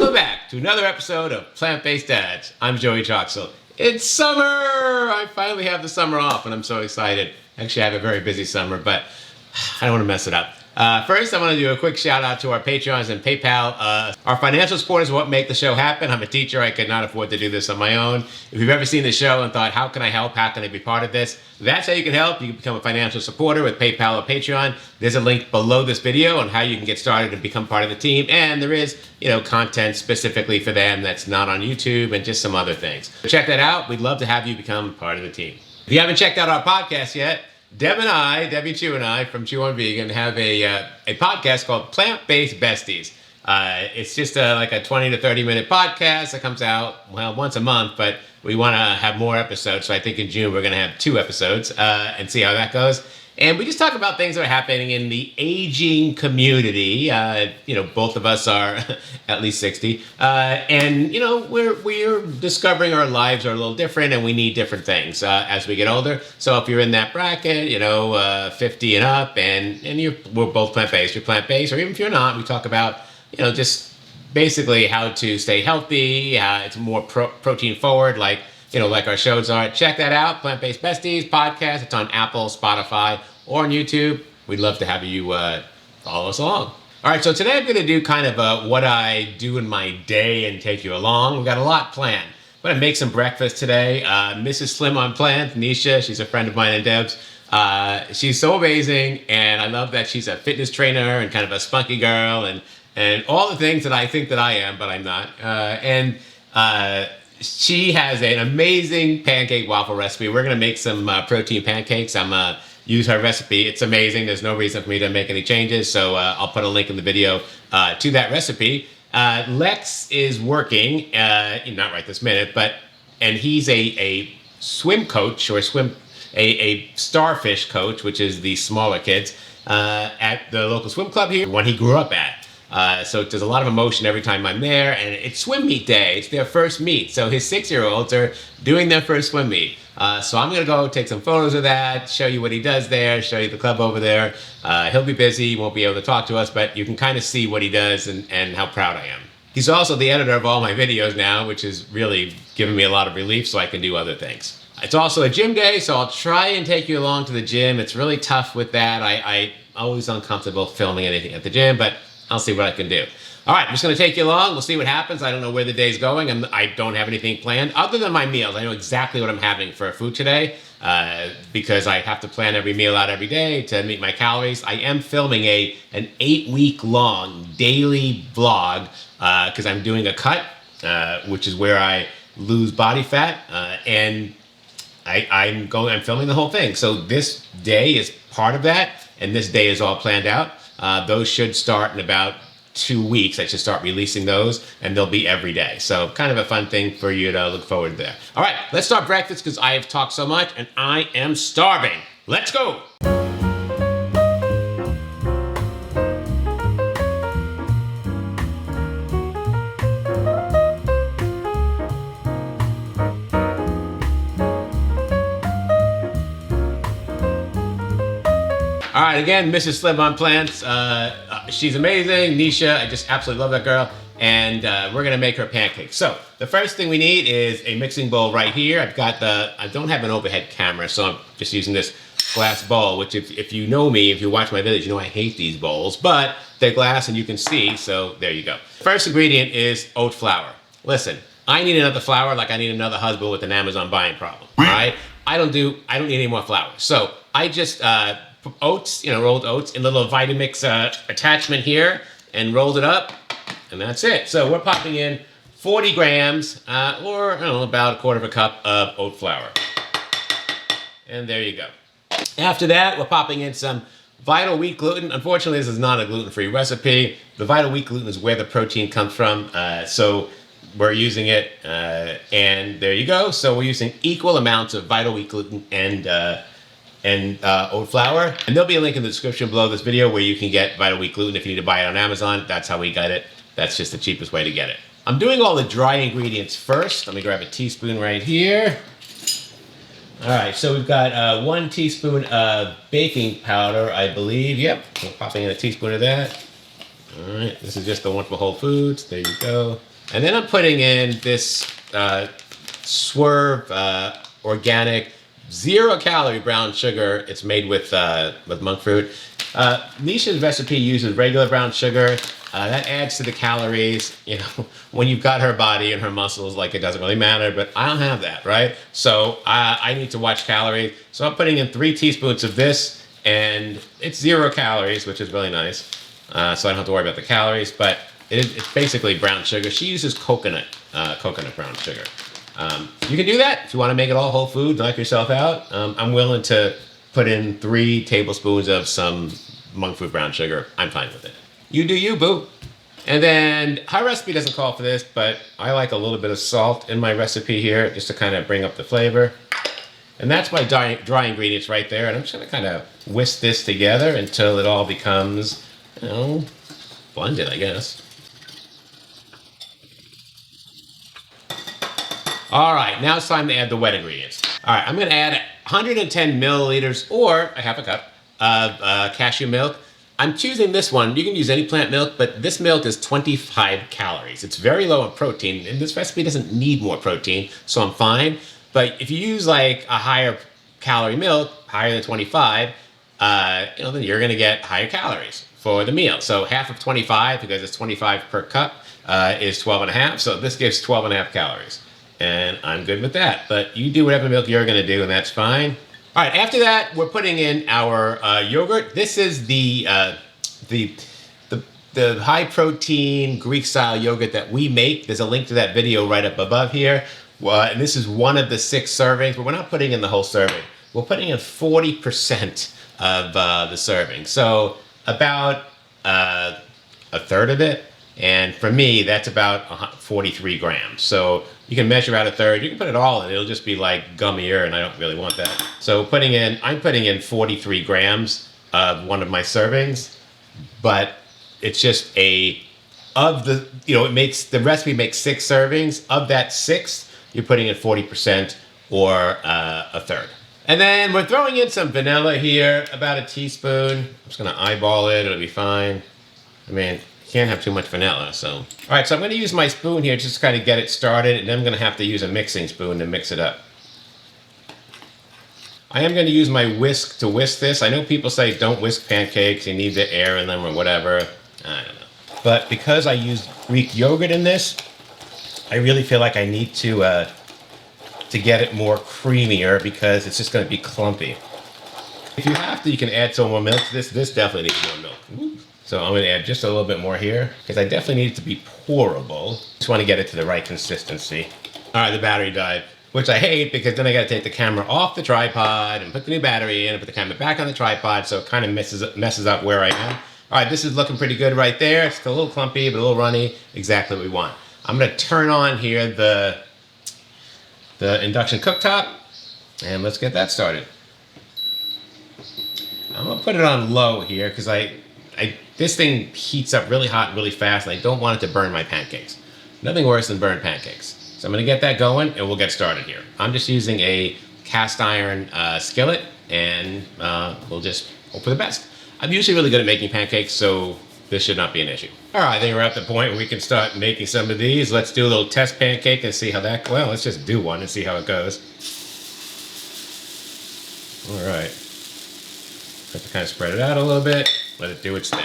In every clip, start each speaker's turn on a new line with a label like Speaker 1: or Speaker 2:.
Speaker 1: Welcome back to another episode of Plant-Based Dads. I'm Joey Troxel. It's summer! I finally have the summer off and I'm so excited. Actually, I have a very busy summer, but I don't want to mess it up. First, I want to do a quick shout out to our Patreons and PayPal. Our financial support is what make the show happen. I'm a teacher. I could not afford to do this on my own. If you've ever seen the show and thought, how can I help? How can I be part of this? That's how you can help. You can become a financial supporter with PayPal or Patreon. There's a link below this video on how you can get started and become part of the team. And there is, content specifically for them that's not on YouTube and just some other things. Check that out. We'd love to have you become part of the team. If you haven't checked out our podcast yet, Debbie Chu and I from Chew on Vegan have a podcast called Plant-Based Besties. It's just like a 20 to 30 minute podcast that comes out, once a month, but we want to have more episodes. So I think in June we're going to have 2 episodes and see how that goes. And we just talk about things that are happening in the aging community. Both of us are at least 60. And we're discovering our lives are a little different and we need different things as we get older. So if you're in that bracket, 50 and up and we're both plant-based, you're plant-based, or even if you're not, we talk about, just basically how to stay healthy. It's more protein forward, like our shows are. Check that out, Plant-Based Besties podcast. It's on Apple, Spotify, or on YouTube. We'd love to have you follow us along. All right, so today I'm going to do kind of what I do in my day and take you along. We've got a lot planned. I'm going to make some breakfast today. Mrs. Slim on Plant, Nisha, she's a friend of mine and Deb's. She's so amazing, and I love that she's a fitness trainer and kind of a spunky girl and all the things that I think that I am, but I'm not. She has an amazing pancake waffle recipe. We're going to make some protein pancakes. I'm going to use her recipe. It's amazing. There's no reason for me to make any changes, so I'll put a link in the video to that recipe. Lexx is working, not right this minute, and he's a swim coach or a starfish coach, which is the smaller kids, at the local swim club here, one he grew up at. So there's a lot of emotion every time I'm there, and it's swim meet day. It's their first meet. So his 6-year-olds are doing their first swim meet. So I'm going to go take some photos of that, show you what he does there, show you the club over there. He'll be busy, he won't be able to talk to us, but you can kind of see what he does and how proud I am. He's also the editor of all my videos now, which is really giving me a lot of relief so I can do other things. It's also a gym day, so I'll try and take you along to the gym. It's really tough with that. I'm always uncomfortable filming anything at the gym, but I'll see what I can do. All right, I'm just going to take you along. We'll see what happens. I don't know where the day's going, and I don't have anything planned other than my meals. I know exactly what I'm having for food today because I have to plan every meal out every day to meet my calories. I am filming an 8-week-long daily vlog because I'm doing a cut, which is where I lose body fat, and I'm filming the whole thing. So this day is part of that, and this day is all planned out. Those should start in about 2 weeks. I should start releasing those, and they'll be every day. So kind of a fun thing for you to look forward to there. All right, let's start breakfast because I have talked so much and I am starving. Let's go. All right, again, Mrs. Slim on Plants. She's amazing. Nisha, I just absolutely love that girl. And we're gonna make her pancakes. So the first thing we need is a mixing bowl right here. I don't have an overhead camera, so I'm just using this glass bowl, which if you know me, if you watch my videos, you know I hate these bowls, but they're glass and you can see, so there you go. First ingredient is oat flour. Listen, I need another flour like I need another husband with an Amazon buying problem, all right? I don't need any more flour. So I just, oats, rolled oats in a little Vitamix attachment here and rolled it up, and that's it. So we're popping in 40 grams or about 1/4 cup of oat flour. And there you go. After that, we're popping in some Vital Wheat gluten. Unfortunately, this is not a gluten-free recipe. The Vital Wheat gluten is where the protein comes from, so we're using it, and there you go. So we're using equal amounts of Vital Wheat gluten and oat flour. And there'll be a link in the description below this video where you can get Vital Wheat gluten if you need to buy it on Amazon. That's how we got it. That's just the cheapest way to get it. I'm doing all the dry ingredients first. Let me grab a teaspoon right here. All right, so we've got 1 teaspoon of baking powder, I believe. Yep, we're popping in a teaspoon of that. All right, this is just the one for Whole Foods. There you go. And then I'm putting in this Swerve organic 0-calorie brown sugar. It's made with monk fruit. Nisha's recipe uses regular brown sugar. That adds to the calories. You know, when you've got her body and her muscles, like, it doesn't really matter, but I don't have that, right? So I need to watch calories. So I'm putting in 3 teaspoons of this, and it's 0 calories, which is really nice. So I don't have to worry about the calories, but it's basically brown sugar. She uses coconut brown sugar. You can do that if you want to make it all whole food, knock yourself out. I'm willing to put in 3 tablespoons of some monk fruit brown sugar. I'm fine with it. You do you, boo. And then her recipe doesn't call for this, but I like a little bit of salt in my recipe here just to kind of bring up the flavor. And that's my dry ingredients right there. And I'm just going to kind of whisk this together until it all becomes, you know, blended, I guess. All right, now it's time to add the wet ingredients. All right, I'm gonna add 110 milliliters or a half a cup of cashew milk. I'm choosing this one. You can use any plant milk, but this milk is 25 calories. It's very low in protein, and this recipe doesn't need more protein, so I'm fine. But if you use like a higher calorie milk, higher than 25, you know, then you're gonna get higher calories for the meal. So half of 25, because it's 25 per cup, is 12 and a half. So this gives 12 and a half calories. And I'm good with that. But you do whatever milk you're gonna do, and that's fine. All right, after that, we're putting in our yogurt. This is the high protein Greek style yogurt that we make. There's a link to that video right up above here. And this is one of the 6 servings, but we're not putting in the whole serving. We're putting in 40% of the serving. So about a third of it. And for me, that's about 43 grams. So you can measure out a third. You can put it all in. It'll just be like gummier, and I don't really want that. So I'm putting in 43 grams of one of my servings, but it's just the recipe makes 6 servings. Of that 6, you're putting in 40% or a third. And then we're throwing in some vanilla here, about a teaspoon. I'm just gonna eyeball it, it'll be fine. I mean, can't have too much vanilla, so. All right, so I'm gonna use my spoon here just to kind of get it started, and then I'm gonna have to use a mixing spoon to mix it up. I am gonna use my whisk to whisk this. I know people say don't whisk pancakes, you need the air in them or whatever. I don't know. But because I use Greek yogurt in this, I really feel like I need to get it more creamier because it's just gonna be clumpy. If you have to, you can add some more milk to this. This definitely needs more milk. Ooh. So I'm going to add just a little bit more here because I definitely need it to be pourable. Just want to get it to the right consistency. All right, the battery died, which I hate because then I got to take the camera off the tripod and put the new battery in and put the camera back on the tripod, so it kind of messes up where I am. All right, this is looking pretty good right there. It's a little clumpy, but a little runny. Exactly what we want. I'm going to turn on here the induction cooktop, and let's get that started. I'm going to put it on low here because this thing heats up really hot really fast, and I don't want it to burn my pancakes. Nothing worse than burned pancakes. So I'm gonna get that going, and we'll get started here. I'm just using a cast iron skillet, and we'll just hope for the best. I'm usually really good at making pancakes, so this should not be an issue. All right, I think we're at the point where we can start making some of these. Let's do a little test pancake and see how that, well, let's just do one and see how it goes. All right. Have to kind of spread it out a little bit, let it do its thing.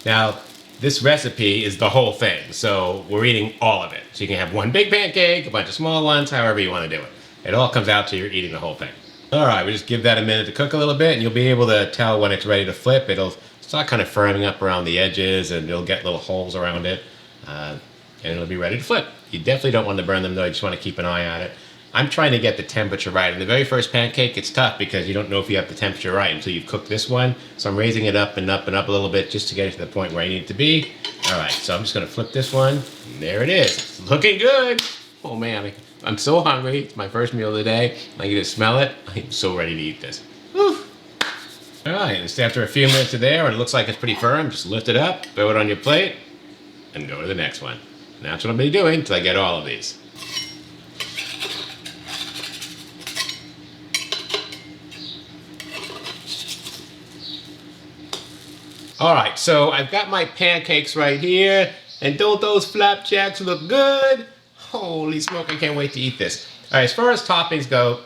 Speaker 1: Now, this recipe is the whole thing, so we're eating all of it. So you can have one big pancake, a bunch of small ones, however you want to do it. It all comes out to you're eating the whole thing. All right, we just give that a minute to cook a little bit, and you'll be able to tell when it's ready to flip. It'll start kind of firming up around the edges, and you'll get little holes around it, and it'll be ready to flip. You definitely don't want to burn them, though. You just want to keep an eye on it. I'm trying to get the temperature right. In the very first pancake, it's tough because you don't know if you have the temperature right until you've cooked this one. So I'm raising it up and up and up a little bit just to get it to the point where I need it to be. All right, so I'm just gonna flip this one. And there it is. It's looking good. Oh man, I'm so hungry. It's my first meal of the day. I can just smell it. I'm so ready to eat this. Whew. All right, just after a few minutes of there, and it looks like it's pretty firm, just lift it up, throw it on your plate, and go to the next one. And that's what I'll be doing until I get all of these. All right, so I've got my pancakes right here. And don't those flapjacks look good? Holy smoke, I can't wait to eat this. All right, as far as toppings go,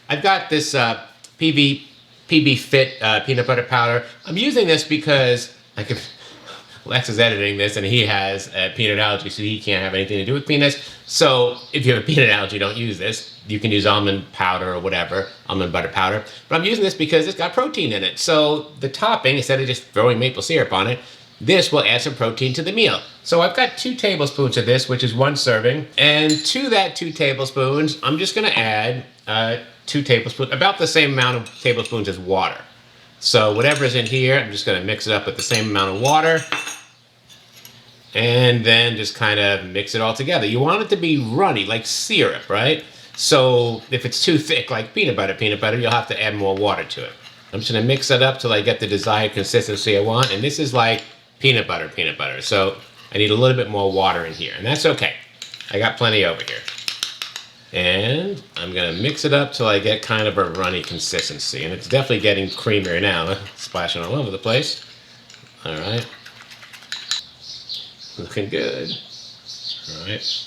Speaker 1: I've got this PB Fit peanut butter powder. I'm using this because Lexx is editing this and he has a peanut allergy, so he can't have anything to do with peanuts. So if you have a peanut allergy, don't use this. You can use almond powder or whatever, almond butter powder. But I'm using this because it's got protein in it. So the topping, instead of just throwing maple syrup on it, this will add some protein to the meal. So I've got 2 tablespoons of this, which is 1 serving. And to that 2 tablespoons, I'm just gonna add 2 tablespoons, about the same amount of tablespoons as water. So whatever's in here, I'm just gonna mix it up with the same amount of water. And then just kind of mix it all together. You want it to be runny, like syrup, right? So if it's too thick, like peanut butter, you'll have to add more water to it. I'm just gonna mix it up till I get the desired consistency I want. And this is like peanut butter. So I need a little bit more water in here, and that's okay. I got plenty over here. And I'm gonna mix it up till I get kind of a runny consistency. And it's definitely getting creamier now, splashing all over the place. All right. Looking good. All right.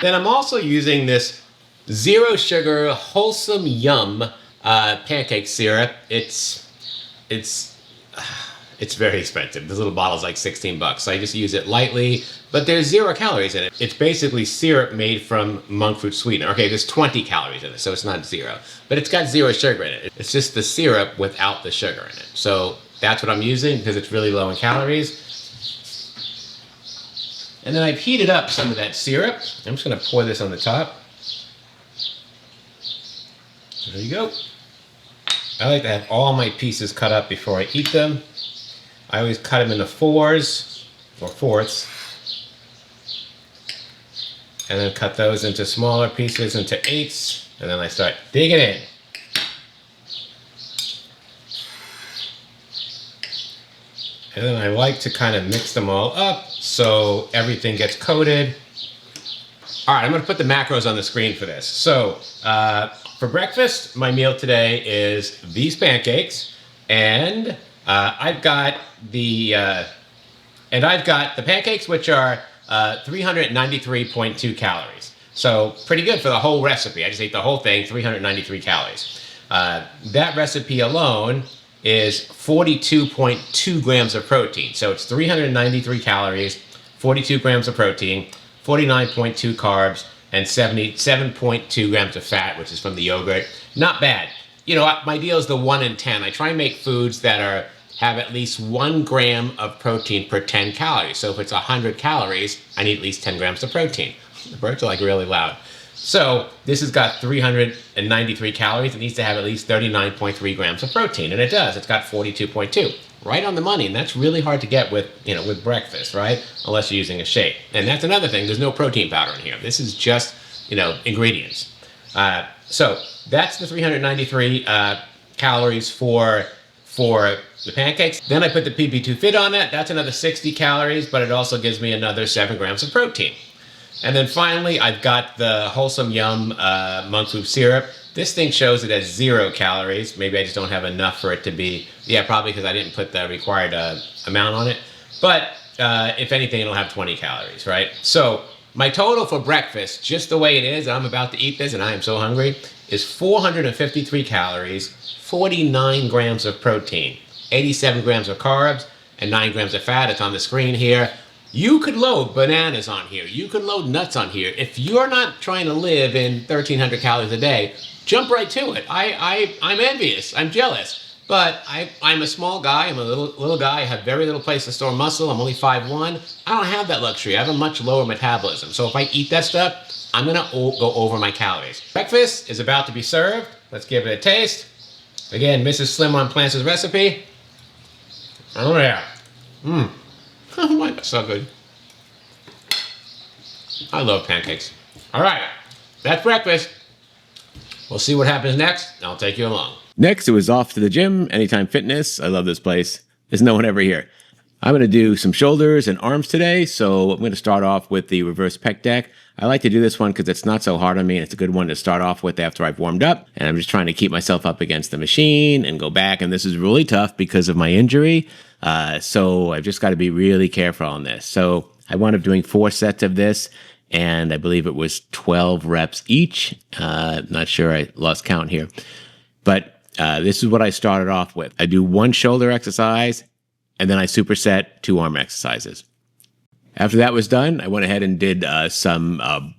Speaker 1: Then I'm also using this 0 sugar wholesome yum pancake syrup. It's very expensive. This little bottle's like 16 bucks. So I just use it lightly, but there's 0 calories in it. It's basically syrup made from monk fruit sweetener. Okay, there's 20 calories in it, so it's not 0, but it's got 0 sugar in it. It's just the syrup without the sugar in it. So that's what I'm using because it's really low in calories. And then I've heated up some of that syrup. I'm just gonna pour this on the top. There you go. I like to have all my pieces cut up before I eat them. I always cut them into 4s or 4ths. And then cut those into smaller pieces, into 8ths. And then I start digging in. And then I like to kind of mix them all up so everything gets coated. All right, I'm gonna put the macros on the screen for this. So for breakfast, my meal today is these pancakes, and I've got the pancakes, which are 393.2 calories. So pretty good for the whole recipe. I just ate the whole thing, 393 calories. That recipe alone is 42.2 grams of protein. So it's 393 calories, 42 grams of protein, 49.2 carbs, and 77.2 grams of fat, which is from the yogurt. Not bad. You know, my deal is the 1 in 10. I try and make foods that have at least 1 gram of protein per 10 calories. So if it's 100 calories, I need at least 10 grams of protein. The birds are like really loud. So this has got 393 calories. It needs to have at least 39.3 grams of protein, and it does. It's got 42.2. Right on the money, and that's really hard to get with breakfast, right? Unless you're using a shake. And that's another thing. There's no protein powder in here. This is just ingredients. So that's the 393 calories for the pancakes. Then I put the PB2 Fit on it. That's another 60 calories, but it also gives me another 7 grams of protein. And then finally, I've got the Wholesome Yum monk fruit syrup. This thing shows it has 0 calories. Maybe I just don't have enough for it to be, probably because I didn't put the required amount on it. But if anything, it'll have 20 calories, right? So my total for breakfast, just the way it is, I'm about to eat this and I am so hungry, is 453 calories, 49 grams of protein, 87 grams of carbs, and 9 grams of fat. It's on the screen here. You could load bananas on here. You could load nuts on here. If you're not trying to live in 1,300 calories a day, jump right to it. I'm envious. I'm jealous. But I'm a small guy. I'm a little guy. I have very little place to store muscle. I'm only 5'1". I don't have that luxury. I have a much lower metabolism. So if I eat that stuff, I'm going to go over my calories. Breakfast is about to be served. Let's give it a taste. Again, Mrs. Slim on Plance's recipe. Oh, yeah. Oh my, that's so good. I love pancakes. All right, that's breakfast. We'll see what happens next, and I'll take you along. Next, it was off to the gym, Anytime Fitness. I love this place. There's no one ever here. I'm going to do some shoulders and arms today, so I'm going to start off with the reverse pec deck. I like to do this one because it's not so hard on me, and it's a good one to start off with after I've warmed up. And I'm just trying to keep myself up against the machine and go back, and this is really tough because of my injury. So I've just got to be really careful on this. So I wound up doing 4 sets of this, and I believe it was 12 reps each. Not sure, I lost count here. But this is what I started off with. I do 1 shoulder exercise, and then I superset 2 arm exercises. After that was done, I went ahead and did some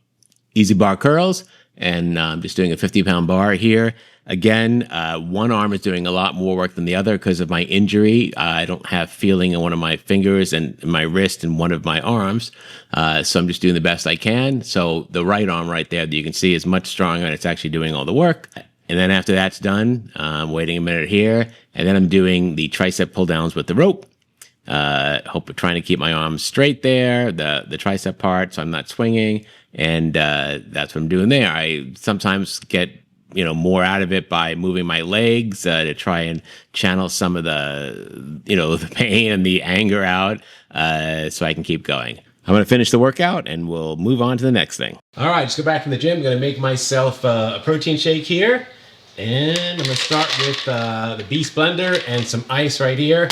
Speaker 1: easy bar curls, and I'm just doing a 50-pound bar here. Again, one arm is doing a lot more work than the other because of my injury. I don't have feeling in one of my fingers and my wrist and one of my arms, so I'm just doing the best I can. So the right arm right there that you can see is much stronger, and it's actually doing all the work. And then after that's done, I'm waiting a minute here, and then I'm doing the tricep pull downs with the rope. Trying to keep my arms straight there, the tricep part, so I'm not swinging, and that's what I'm doing there. I sometimes get more out of it by moving my legs to try and channel some of the the pain and the anger out, so I can keep going. I'm going to finish the workout and we'll move on to the next thing. All right, just go back from the gym. I'm going to make myself a protein shake here, and I'm going to start with the Beast blender and some ice right here.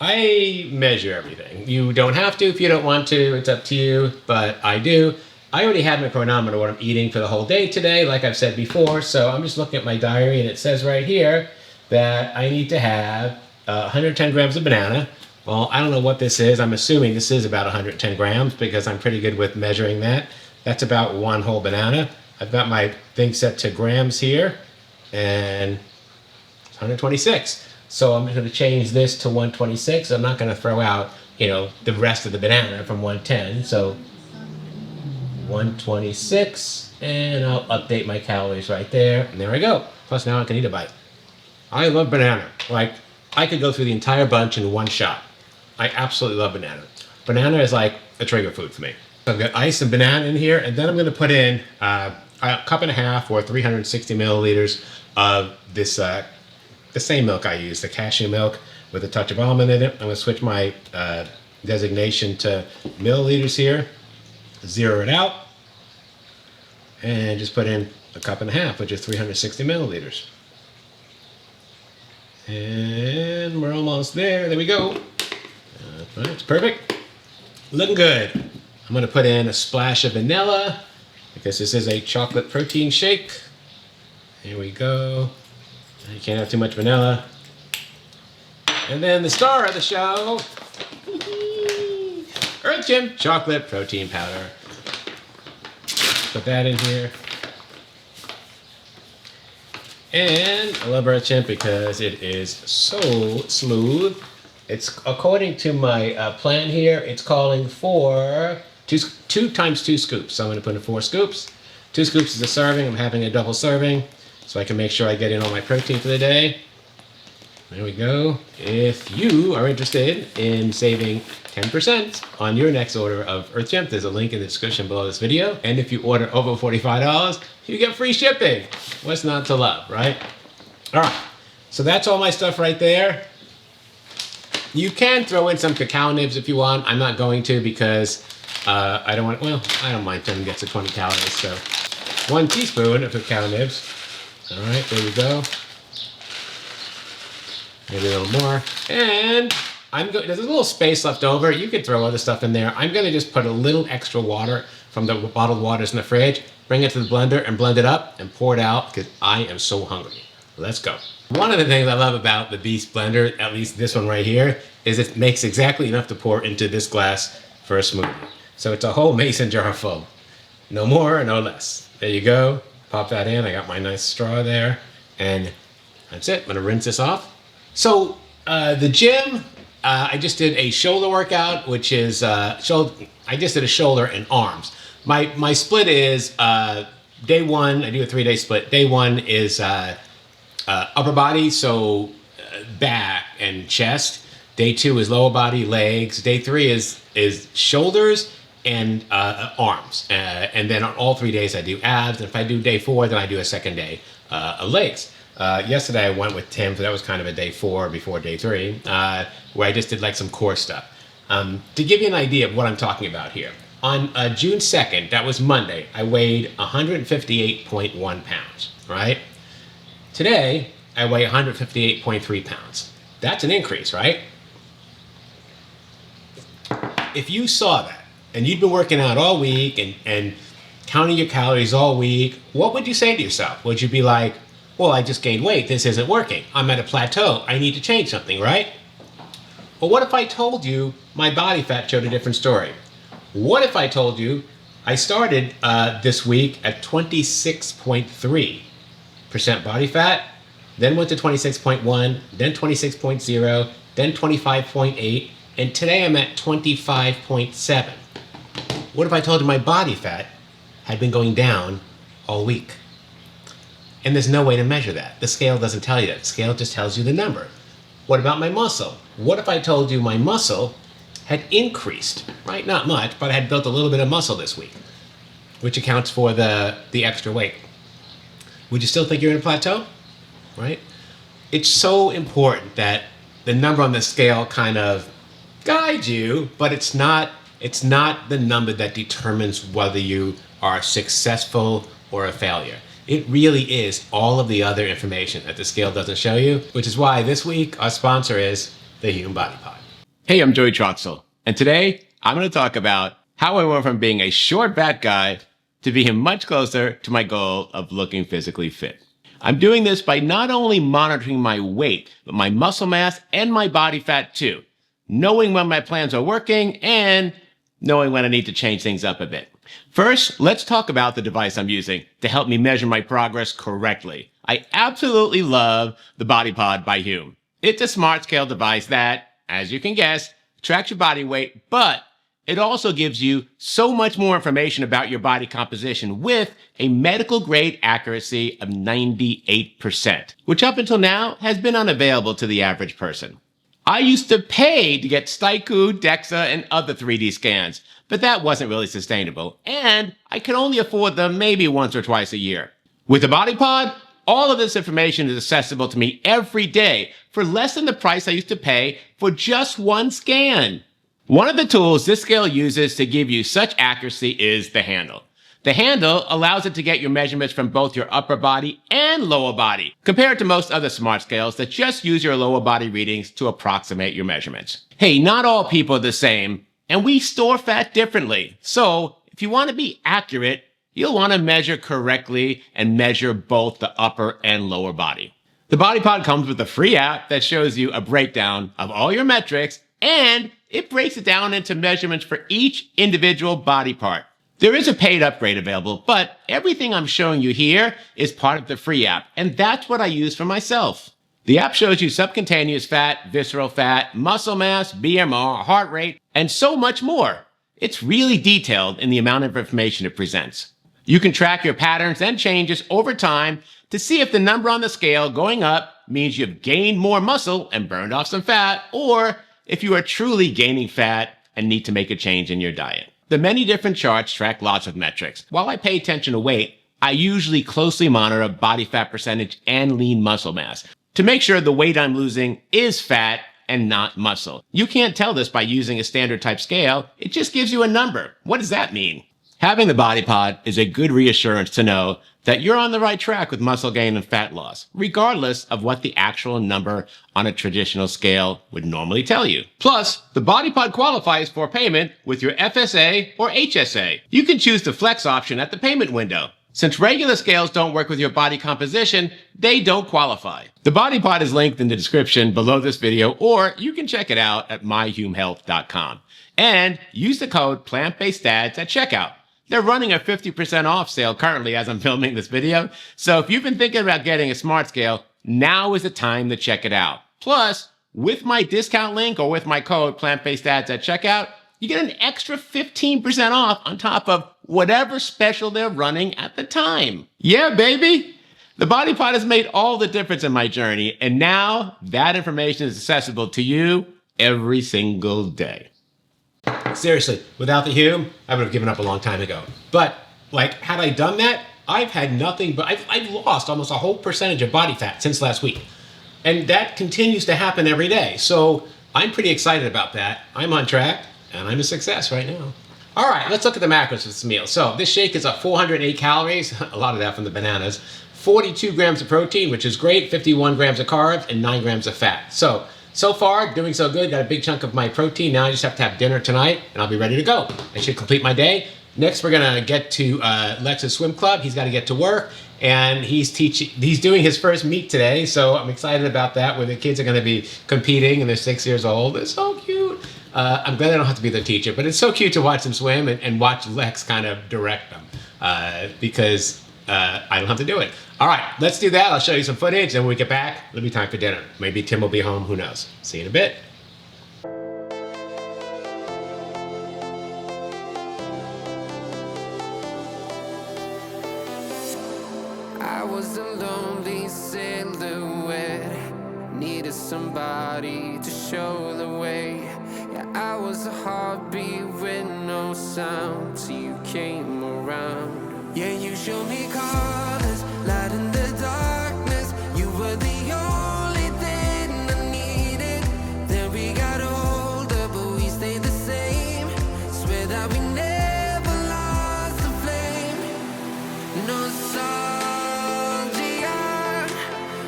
Speaker 1: I measure everything. You don't have to if you don't want to. It's up to you, but I do. I already have my chronometer, what I'm eating for the whole day today, like I've said before. So I'm just looking at my diary, and it says right here that I need to have 110 grams of banana. Well, I don't know what this is. I'm assuming this is about 110 grams because I'm pretty good with measuring that. That's about 1 whole banana. I've got my thing set to grams here, and it's 126. So I'm going to change this to 126. I'm not going to throw out, the rest of the banana from 110. So 126, and I'll update my calories right there. And there I go. Plus now I can eat a bite. I love banana. Like, I could go through the entire bunch in one shot. I absolutely love banana. Banana is like a trigger food for me. So I've got ice and banana in here, and then I'm going to put in a cup and a half or 360 milliliters of this the same milk I use, the cashew milk with a touch of almond in it. I'm going to switch my designation to milliliters here, zero it out, and just put in a cup and a half, which is 360 milliliters. And we're almost there. There we go. It's perfect. Looking good. I'm going to put in a splash of vanilla because this is a chocolate protein shake. Here we go. You can't have too much vanilla. And then the star of the show, Earth Chimp chocolate protein powder. Put that in here. And I love Earth Chimp because it is so smooth. It's, according to my plan here, it's calling for 2 times 2 scoops. So I'm going to put in 4 scoops. 2 scoops is a serving. I'm having a double serving, so I can make sure I get in all my protein for the day. There we go. If you are interested in saving 10% on your next order of Earth Chimp, there's a link in the description below this video. And if you order over $45, you get free shipping. What's not to love, right? All right, so that's all my stuff right there. You can throw in some cacao nibs if you want. I'm not going to because I don't want, well, I don't mind 10 gets to 20 calories, so 1 teaspoon of cacao nibs. All right, there we go. Maybe a little more. And there's a little space left over. You could throw other stuff in there. I'm gonna just put a little extra water from the bottled waters in the fridge, bring it to the blender and blend it up and pour it out because I am so hungry. Let's go. One of the things I love about the Beast blender, at least this one right here, is it makes exactly enough to pour into this glass for a smoothie. So it's a whole mason jar full. No more, no less. There you go. Pop that in. I got my nice straw there. And that's it. I'm gonna rinse this off. So the gym, I just did a shoulder workout, which is, I just did a shoulder and arms. My split is day 1, I do a 3-day split. Day 1 is upper body, so back and chest. Day 2 is lower body, legs. Day 3 is shoulders and arms. And then on all 3 days I do abs. And if I do day 4, then I do a second day of legs. Yesterday I went with Tim, so that was kind of a day 4 before day 3, where I just did like some core stuff. To give you an idea of what I'm talking about here, on June 2nd, that was Monday, I weighed 158.1 pounds, right? Today, I weigh 158.3 pounds. That's an increase, right? if you saw that and you'd been working out all week and counting your calories all week, what would you say to yourself? Would you be like, well, I just gained weight. This isn't working. I'm at a plateau. I need to change something, right? Well, what if I told you my body fat showed a different story? What if I told you I started this week at 26.3% body fat, then went to 26.1, then 26.0, then 25.8, and today I'm at 25.7. What if I told you my body fat had been going down all week? And there's no way to measure that. The scale doesn't tell you that. The scale just tells you the number. What about my muscle? What if I told you my muscle had increased, right? Not much, but I had built a little bit of muscle this week, which accounts for the extra weight. Would you still think you're in a plateau, right? It's so important that the number on the scale kind of guides you, but it's not the number that determines whether you are successful or a failure. It really is all of the other information that the scale doesn't show you, which is why this week our sponsor is the Human Body Pod. Hey, I'm Joey Troxel, and today I'm going to talk about how I went from being a short, fat guy to being much closer to my goal of looking physically fit. I'm doing this by not only monitoring my weight, but my muscle mass and my body fat too, knowing when my plans are working and knowing when I need to change things up a bit. First, let's talk about the device I'm using to help me measure my progress correctly. I absolutely love the Body Pod by Hume. It's a smart scale device that, as you can guess, tracks your body weight, but it also gives you so much more information about your body composition with a medical grade accuracy of 98%, which up until now has been unavailable to the average person. I used to pay to get Staiku, DEXA, and other 3D scans, but that wasn't really sustainable, and I could only afford them maybe once or twice a year. With the Body Pod, all of this information is accessible to me every day for less than the price I used to pay for just one scan. One of the tools this scale uses to give you such accuracy is the handle. The handle allows it to get your measurements from both your upper body and lower body, compared to most other smart scales that just use your lower body readings to approximate your measurements. Hey, not all people are the same, and we store fat differently. So if you want to be accurate, you'll want to measure correctly and measure both the upper and lower body. The Body Pod comes with a free app that shows you a breakdown of all your metrics, and it breaks it down into measurements for each individual body part. There is a paid upgrade available, but everything I'm showing you here is part of the free app, and that's what I use for myself. The app shows you subcutaneous fat, visceral fat, muscle mass, BMR, heart rate, and so much more. It's really detailed in the amount of information it presents. You can track your patterns and changes over time to see if the number on the scale going up means you've gained more muscle and burned off some fat, or if you are truly gaining fat and need to make a change in your diet. The many different charts track lots of metrics. While I pay attention to weight, I usually closely monitor body fat percentage and lean muscle mass to make sure the weight I'm losing is fat and not muscle. You can't tell this by using a standard type scale. It just gives you a number. What does that mean? Having the Body Pod is a good reassurance to know that you're on the right track with muscle gain and fat loss, regardless of what the actual number on a traditional scale would normally tell you. Plus, the Body Pod qualifies for payment with your FSA or HSA. You can choose the Flex option at the payment window. Since regular scales don't work with your body composition, they don't qualify. The Body Pod is linked in the description below this video, or you can check it out at myhumehealth.com. And use the code PLANTBASEDDADS at checkout. They're running a 50% off sale currently as I'm filming this video. So if you've been thinking about getting a smart scale, now is the time to check it out. Plus, with my discount link or with my code PLANTBASEDDADS at checkout, you get an extra 15% off on top of whatever special they're running at the time. Yeah, baby! The Body Pod has made all the difference in my journey, and now that information is accessible to you every single day. Seriously, without the Hume, I would have given up a long time ago. But, had I done that, I've had nothing but, I've lost almost a whole percentage of body fat since last week. And that continues to happen every day. So I'm pretty excited about that. I'm on track, and I'm a success right now. All right, let's look at the macros of this meal. So this shake is 408 calories, a lot of that from the bananas, 42 grams of protein, which is great, 51 grams of carbs, and 9 grams of fat. So so far, doing so good. Got a big chunk of my protein. Now I just have to have dinner tonight, and I'll be ready to go. I should complete my day. Next, we're gonna get to Lex's swim club. He's got to get to work, and he's doing his first meet today, so I'm excited about that. Where the kids are gonna be competing, and they're 6 years old. It's so cute. I'm glad I don't have to be their teacher, but it's so cute to watch them swim and watch Lexx kind of direct them because I don't have to do it. All right, let's do that. I'll show you some footage, and when we get back, it'll be time for dinner. Maybe Tim will be home. Who knows? See you in a bit.
Speaker 2: I was a lonely silhouette, needed somebody to show the way. Yeah, I was a heartbeat with no sound till you came around. Yeah, you showed me colors, light in the darkness. You were the only thing I needed. Then we got older, but we stayed the same. Swear that we never lost the flame. Nostalgia,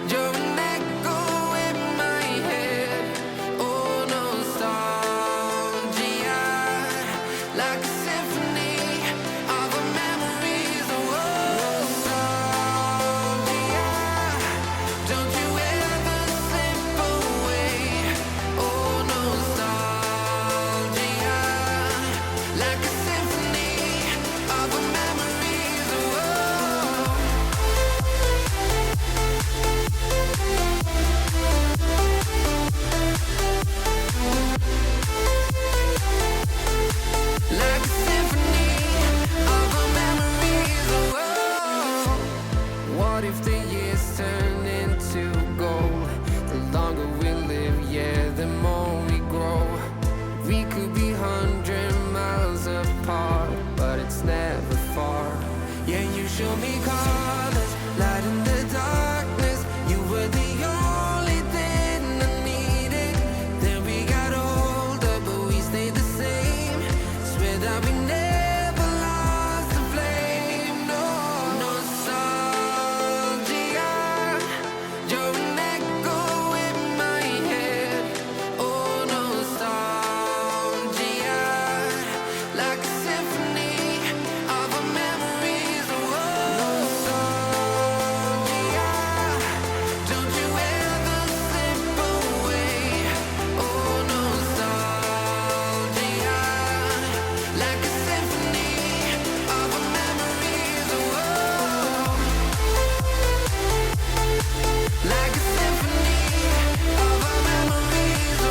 Speaker 2: you're an echo in my head. Oh, nostalgia, like a symphony of our memories. Oh, nostalgia, don't you ever slip away. Oh, nostalgia, like a symphony of our memories. Oh, like a symphony of our memories. Oh, what if the years turn into gold? The longer we live, yeah, the more we grow. We could be 100 miles apart, but it's never far. Yeah, you show me colors, light in the darkness. You were the only thing I needed. Then we got older, but we stayed the same. Swear that we never lost the flame. No, nostalgia, you're an echo in my head. Oh, nostalgia, like a symphony of our memories. Oh, nostalgia, don't you ever slip away. Oh, nostalgia, like a symphony of our memories. Oh, like a symphony of our memories. Oh,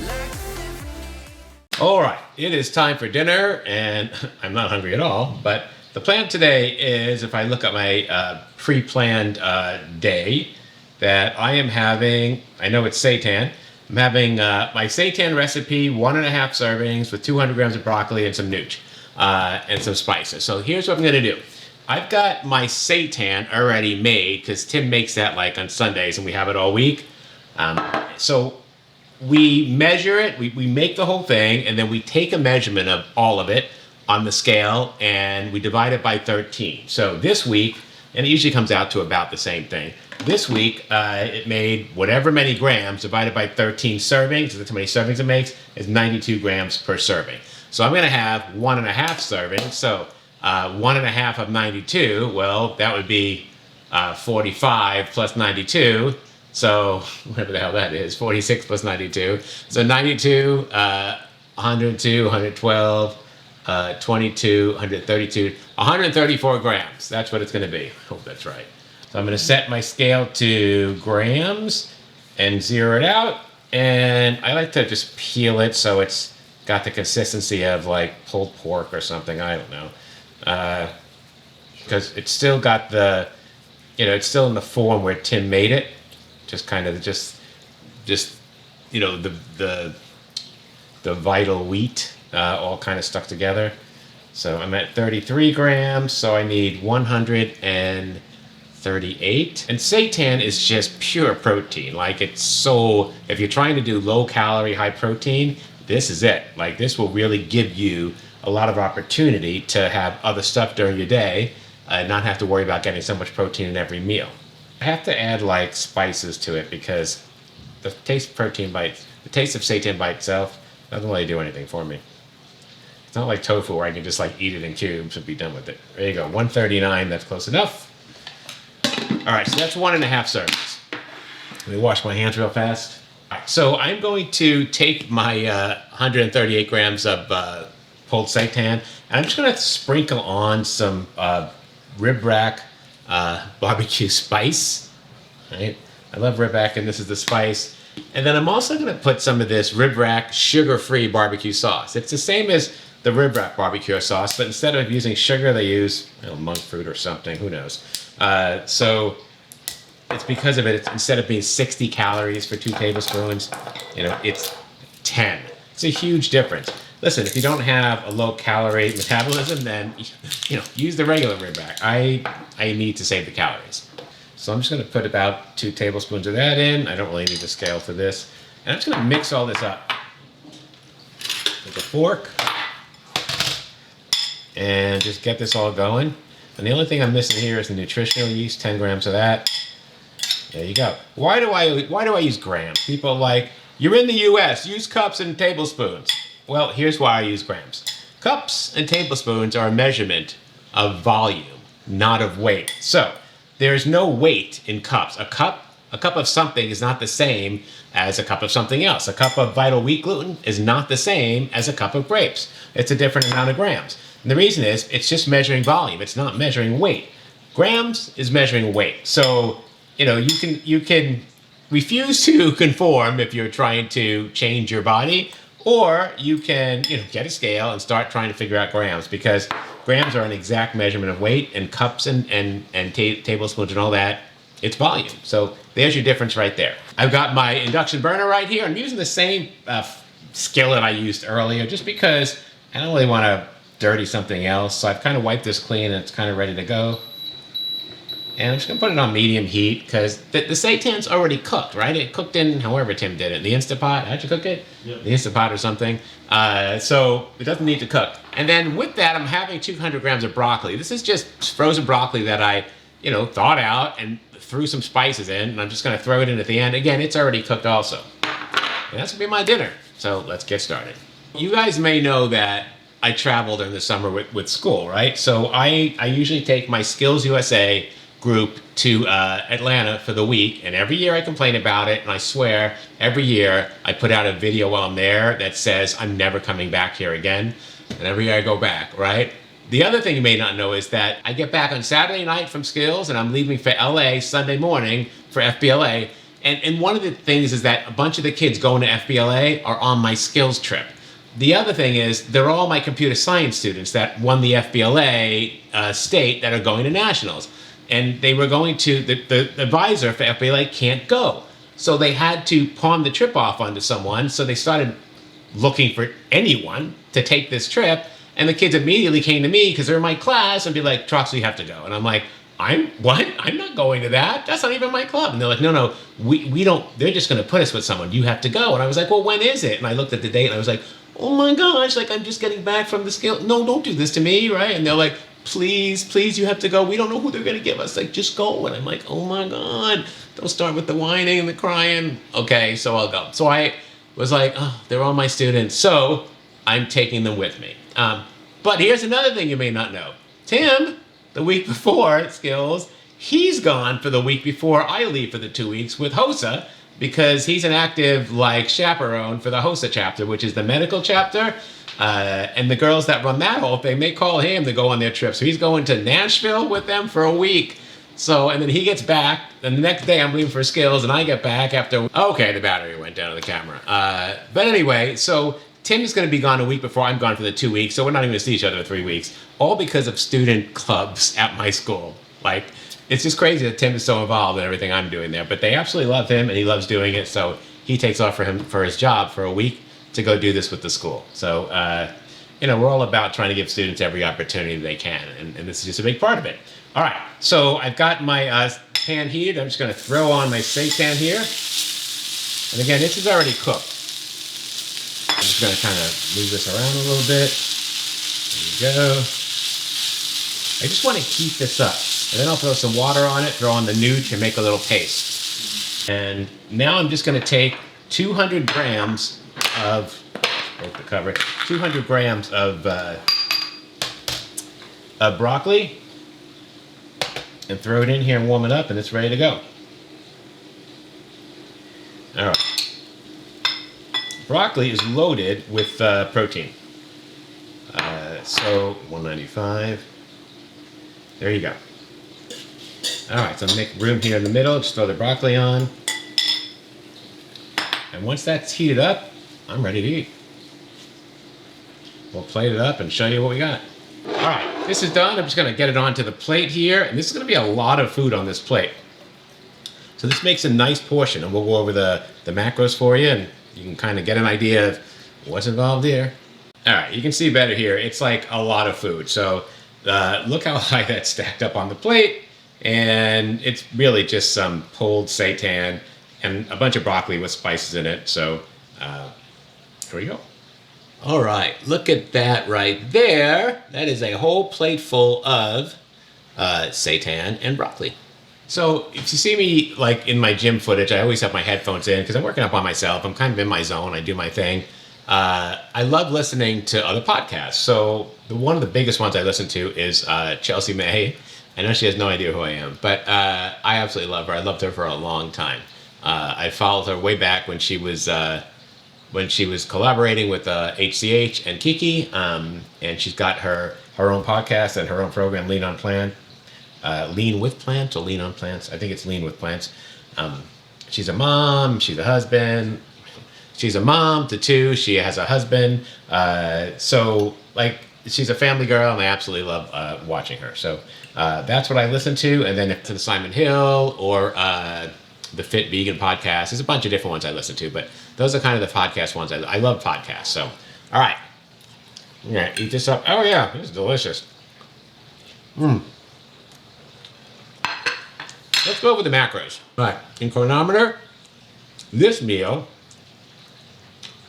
Speaker 2: like a symphony.
Speaker 1: All right, it is time for dinner, and I'm not hungry at all, but the plan today is, if I look at my pre-planned day, that I am having, I know it's seitan, I'm having my seitan recipe, 1.5 servings with 200 grams of broccoli and some nooch and some spices. So here's what I'm gonna do. I've got my seitan already made, because Tim makes that like on Sundays, and we have it all week. So we measure it, we make the whole thing, and then we take a measurement of all of it on the scale, and we divide it by 13. So this week, and it usually comes out to about the same thing. This week, it made whatever many grams divided by 13 servings. That's how many servings it makes. Is 92 grams per serving. So I'm gonna have 1.5 servings. So 1.5 of 92, well, that would be 45 plus 92. So whatever the hell that is, 46 plus 92. So 92, 102, 112, 22, 132, 134 grams. That's what it's going to be. Hope that's right. So I'm going to set my scale to grams and zero it out. And I like to just peel it so it's got the consistency of like pulled pork or something. I don't know. Because it's still got the, it's still in the form where Tim made it. Just kind of just the vital wheat all kind of stuck together. So I'm at 33 grams, so I need 138. And seitan is just pure protein. Like, it's so, if you're trying to do low calorie, high protein, this is it. Like, this will really give you a lot of opportunity to have other stuff during your day and not have to worry about getting so much protein in every meal. I have to add like spices to it because the taste of the taste of seitan by itself doesn't really do anything for me. It's not like tofu where I can just like eat it in cubes and be done with it. There you go, 139, that's close enough. All right, so that's 1.5 servings. Let me wash my hands real fast. All right, so I'm going to take my 138 grams of pulled seitan, and I'm just gonna sprinkle on some rib rack barbecue spice, right? I love rib rack, and this is the spice. And then I'm also gonna put some of this rib rack sugar-free barbecue sauce. It's the same as the rib rack barbecue sauce, but instead of using sugar, they use monk fruit or something, who knows. So it's because of it, it's, instead of being 60 calories for 2 tablespoons, it's 10. It's a huge difference. Listen, if you don't have a low calorie metabolism, then use the regular rib rack. I need to save the calories. So I'm just gonna put about 2 tablespoons of that in. I don't really need the scale for this. And I'm just gonna mix all this up with a fork and just get this all going. And the only thing I'm missing here is the nutritional yeast, 10 grams of that. There you go. Why do I use grams? People are like, you're in the US, use cups and tablespoons. Well, here's why I use grams. Cups and tablespoons are a measurement of volume, not of weight. So there's no weight in cups. A cup of something is not the same as a cup of something else. A cup of vital wheat gluten is not the same as a cup of grapes. It's a different amount of grams. And the reason is, it's just measuring volume. It's not measuring weight. Grams is measuring weight. So, you can refuse to conform if you're trying to change your body, or you can, get a scale and start trying to figure out grams, because grams are an exact measurement of weight, and cups and tablespoons and all that, it's volume. So there's your difference right there. I've got my induction burner right here. I'm using the same skillet I used earlier, just because I don't really want to dirty something else. So I've kind of wiped this clean and it's kind of ready to go. And I'm just gonna put it on medium heat because the seitan's already cooked, right? It cooked in however Tim did it. The Instapot, how'd you cook it? Yep. The Instapot or something. So it doesn't need to cook. And then with that, I'm having 200 grams of broccoli. This is just frozen broccoli that I, thawed out and threw some spices in, and I'm just gonna throw it in at the end. Again, it's already cooked also. And that's gonna be my dinner. So let's get started. You guys may know that I travel during the summer with school, right? So I usually take my Skills USA group to Atlanta for the week, and every year I complain about it, and I swear every year I put out a video while I'm there that says I'm never coming back here again, and every year I go back, right? The other thing you may not know is that I get back on Saturday night from Skills, and I'm leaving for LA Sunday morning for FBLA, and one of the things is that a bunch of the kids going to FBLA are on my Skills trip. The other thing is they're all my computer science students that won the FBLA state that are going to nationals. And they were going to, the advisor for FBLA can't go. So they had to pawn the trip off onto someone. So they started looking for anyone to take this trip. And the kids immediately came to me because they're in my class and be like, Troxel, you have to go. And I'm like, what? I'm not going to that. That's not even my club. And they're like, no, we don't, they're just going to put us with someone. You have to go. And I was like, well, when is it? And I looked at the date and I was like, oh my gosh, like I'm just getting back from the skill. No, don't do this to me, right? And they're like, please, you have to go. We don't know who they're going to give us. Like, just go. And I'm like, oh my God, don't start with the whining and the crying. Okay, so I'll go. So I was like, oh, they're all my students. So I'm taking them with me. But here's another thing you may not know. Tim, the week before at Skills, he's gone for the week before I leave for the 2 weeks with HOSA, because he's an active chaperone for the HOSA chapter, which is the medical chapter. And the girls that run that whole thing, they call him to go on their trip. So he's going to Nashville with them for a week. So, and then he gets back, and the next day I'm leaving for Skills, and I get back after, okay, the battery went down on the camera. But anyway, so Tim is going to be gone a week before I'm gone for the 2 weeks, so we're not even going to see each other for 3 weeks, all because of student clubs at my school. Like, it's just crazy that Tim is so involved in everything I'm doing there, but they absolutely love him, and he loves doing it, so he takes off for his job for a week to go do this with the school. So, we're all about trying to give students every opportunity they can, and this is just a big part of it. All right, so I've got my pan heated. I'm just going to throw on my seitan here. And again, this is already cooked. I'm just going to kind of move this around a little bit. There you go. I just want to keep this up. And then I'll throw some water on it, throw on the nooch, and make a little paste. And now I'm just going to take 200 grams of, broke the cover, 200 grams of broccoli, and throw it in here and warm it up, and it's ready to go. All right. Broccoli is loaded with protein. So 195. There you go. All right, so make room here in the middle. Just throw the broccoli on. And once that's heated up, I'm ready to eat. We'll plate it up and show you what we got. All right, this is done. I'm just gonna get it onto the plate here. And this is gonna be a lot of food on this plate. So this makes a nice portion, and we'll go over the macros for you, and you can kind of get an idea of what's involved here. All right, you can see better here. It's like a lot of food. So look how high that's stacked up on the plate. And it's really just some pulled seitan and a bunch of broccoli with spices in it. So here we go. All right, look at that right there. That is a whole plate full of seitan and broccoli. So if you see me like in my gym footage, I always have my headphones in because I'm working up by myself. I'm kind of in my zone. I do my thing. I love listening to other podcasts. So one of the biggest ones I listen to is Chelsea May. I know she has no idea who I am, but I absolutely love her. I loved her for a long time. I followed her way back when she was collaborating with HCH and Kiki, and she's got her own podcast and her own program, Lean on Plan. Lean with Plants or Lean on Plants? I think it's Lean with Plants. She's a mom. She's a husband. She's a mom to two. She has a husband. So like she's a family girl, and I absolutely love watching her. So that's what I listen to. And then to the Simon Hill or the Fit Vegan podcast. There's a bunch of different ones I listen to, but those are kind of the podcast ones. I love podcasts. So, all right. I'm going to eat this up. Oh, yeah. This is delicious. Let's go over the macros. All right. In chronometer, this meal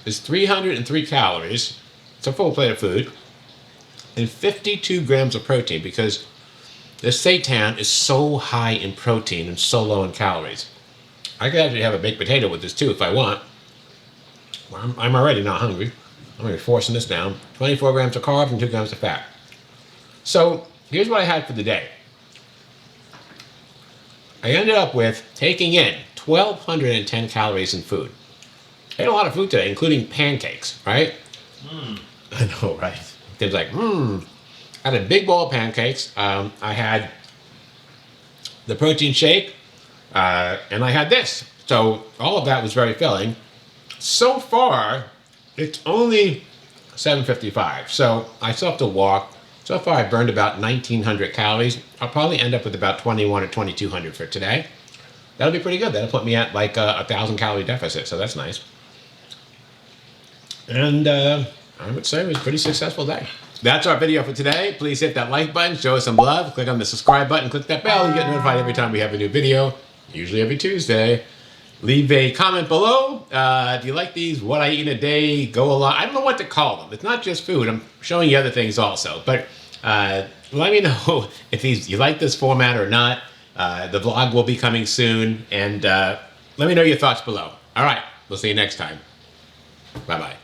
Speaker 1: is 303 calories. It's a full plate of food. And 52 grams of protein because the seitan is so high in protein and so low in calories. I could actually have a baked potato with this too if I want. I'm already not hungry. I'm going to be forcing this down. 24 grams of carbs and 2 grams of fat. So here's what I had for the day. I ended up with taking in 1,210 calories in food. I ate a lot of food today, including pancakes, right? I know, right? Tim's like, I had a big bowl of pancakes. I had the protein shake, and I had this. So all of that was very filling. So far, it's only 7:55. So I still have to walk. So far, I burned about 1,900 calories. I'll probably end up with about 2,100 or 2,200 for today. That'll be pretty good. That'll put me at like a 1,000 calorie deficit. So that's nice. And I would say it was a pretty successful day. That's our video for today. Please hit that like button, show us some love, click on the subscribe button, click that bell, and get notified every time we have a new video, usually every Tuesday. Leave a comment below. Do you like these what I eat in a day go along? I don't know what to call them. It's not just food. I'm showing you other things also. But let me know if you like this format or not. The vlog will be coming soon. And let me know your thoughts below. All right. We'll see you next time. Bye-bye.